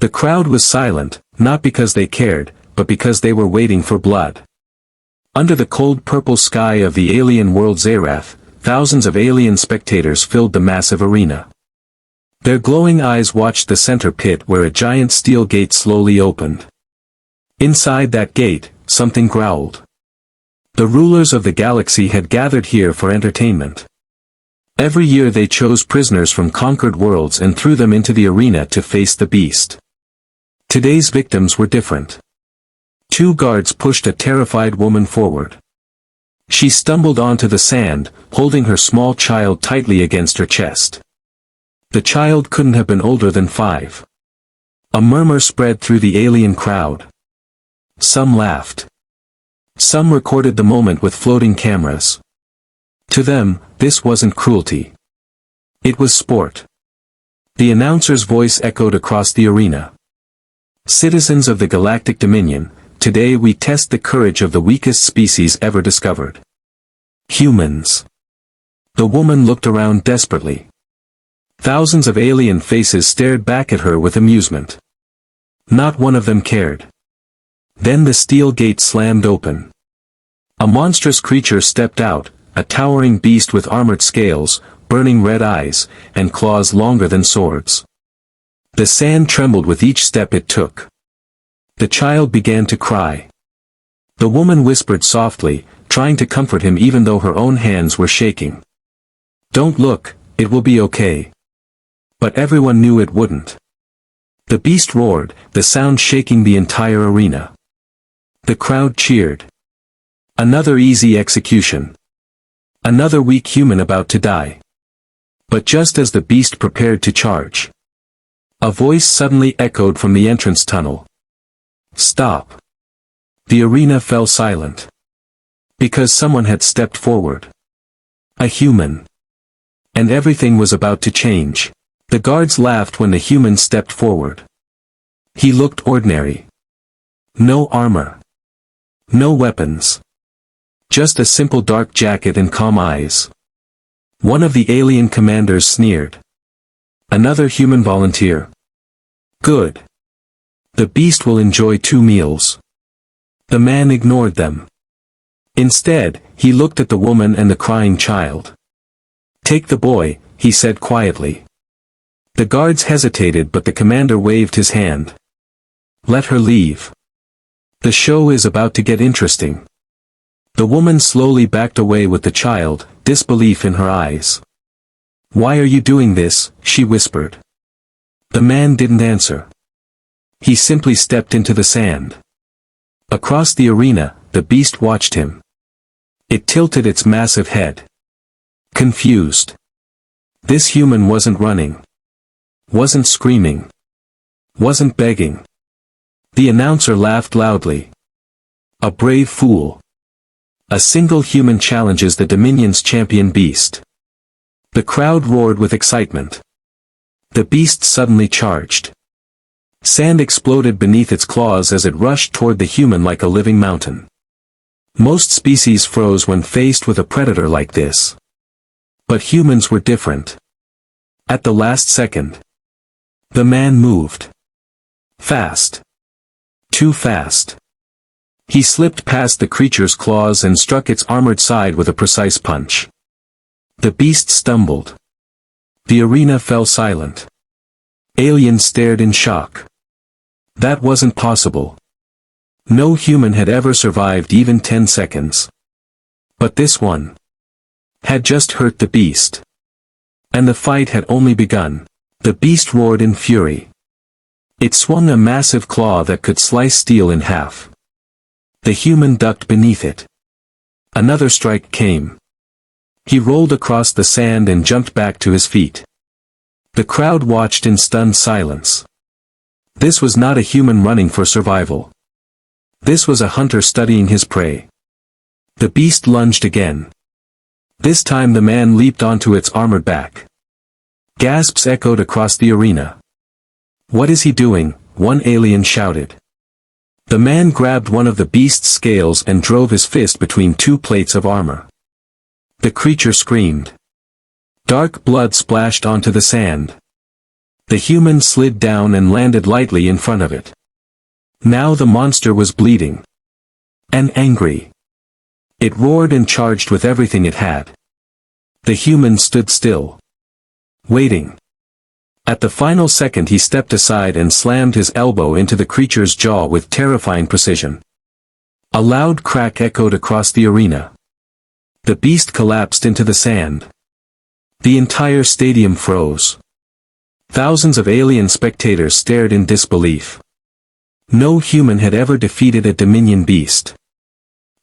The crowd was silent, not because they cared, but because they were waiting for blood. Under the cold purple sky of the alien world Zerath, thousands of alien spectators filled the massive arena. Their glowing eyes watched the center pit where a giant steel gate slowly opened. Inside that gate, something growled. The rulers of the galaxy had gathered here for entertainment. Every year they chose prisoners from conquered worlds and threw them into the arena to face the beast. Today's victims were different. Two guards pushed a terrified woman forward. She stumbled onto the sand, holding her small child tightly against her chest. The child couldn't have been older than 5. A murmur spread through the alien crowd. Some laughed. Some recorded the moment with floating cameras. To them, this wasn't cruelty. It was sport. The announcer's voice echoed across the arena. Citizens of the Galactic Dominion, today we test the courage of the weakest species ever discovered. Humans. The woman looked around desperately. Thousands of alien faces stared back at her with amusement. Not one of them cared. Then the steel gate slammed open. A monstrous creature stepped out, a towering beast with armored scales, burning red eyes, and claws longer than swords. The sand trembled with each step it took. The child began to cry. The woman whispered softly, trying to comfort him even though her own hands were shaking. "Don't look, it will be okay." But everyone knew it wouldn't. The beast roared, the sound shaking the entire arena. The crowd cheered. Another easy execution. Another weak human about to die. But just as the beast prepared to charge, a voice suddenly echoed from the entrance tunnel. "Stop." The arena fell silent. Because someone had stepped forward. A human. And everything was about to change. The guards laughed when the human stepped forward. He looked ordinary. No armor. No weapons. Just a simple dark jacket and calm eyes. One of the alien commanders sneered. "Another human volunteer. Good. The beast will enjoy 2 meals." The man ignored them. Instead, he looked at the woman and the crying child. "Take the boy," he said quietly. The guards hesitated, but the commander waved his hand. "Let her leave. The show is about to get interesting." The woman slowly backed away with the child, disbelief in her eyes. "Why are you doing this?" she whispered. The man didn't answer. He simply stepped into the sand. Across the arena, the beast watched him. It tilted its massive head. Confused. This human wasn't running. Wasn't screaming. Wasn't begging. The announcer laughed loudly. "A brave fool. A single human challenges the Dominion's champion beast." The crowd roared with excitement. The beast suddenly charged. Sand exploded beneath its claws as it rushed toward the human like a living mountain. Most species froze when faced with a predator like this. But humans were different. At the last second, the man moved. Fast. Too fast. He slipped past the creature's claws and struck its armored side with a precise punch. The beast stumbled. The arena fell silent. Aliens stared in shock. That wasn't possible. No human had ever survived even 10 seconds. But this one had just hurt the beast. And the fight had only begun. The beast roared in fury. It swung a massive claw that could slice steel in half. The human ducked beneath it. Another strike came. He rolled across the sand and jumped back to his feet. The crowd watched in stunned silence. This was not a human running for survival. This was a hunter studying his prey. The beast lunged again. This time the man leaped onto its armored back. Gasps echoed across the arena. "What is he doing?" one alien shouted. The man grabbed one of the beast's scales and drove his fist between 2 plates of armor. The creature screamed. Dark blood splashed onto the sand. The human slid down and landed lightly in front of it. Now the monster was bleeding. And angry. It roared and charged with everything it had. The human stood still. Waiting. At the final second he stepped aside and slammed his elbow into the creature's jaw with terrifying precision. A loud crack echoed across the arena. The beast collapsed into the sand. The entire stadium froze. Thousands of alien spectators stared in disbelief. No human had ever defeated a Dominion beast.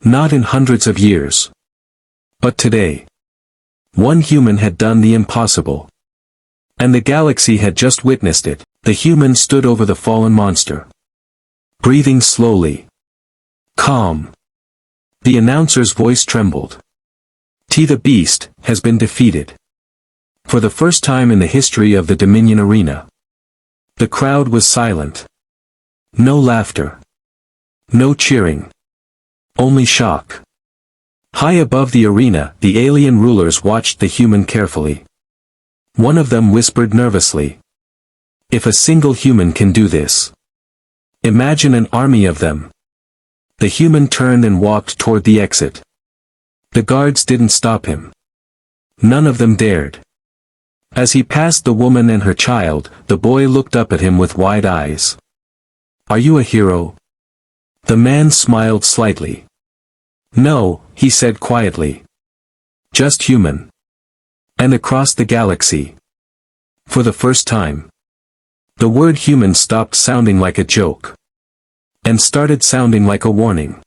Not in hundreds of years. But today. One human had done the impossible. And the galaxy had just witnessed it. The human stood over the fallen monster. Breathing slowly. Calm. The announcer's voice trembled. The beast has been defeated. For the first time in the history of the Dominion arena. The crowd was silent. No laughter. No cheering. Only shock. High above the arena, the alien rulers watched the human carefully. One of them whispered nervously. If a single human can do this. Imagine an army of them. The human turned and walked toward the exit. The guards didn't stop him. None of them dared. As he passed the woman and her child, the boy looked up at him with wide eyes. Are you a hero? The man smiled slightly. No, he said quietly. Just human. And across the galaxy. For the first time. The word human stopped sounding like a joke. And started sounding like a warning.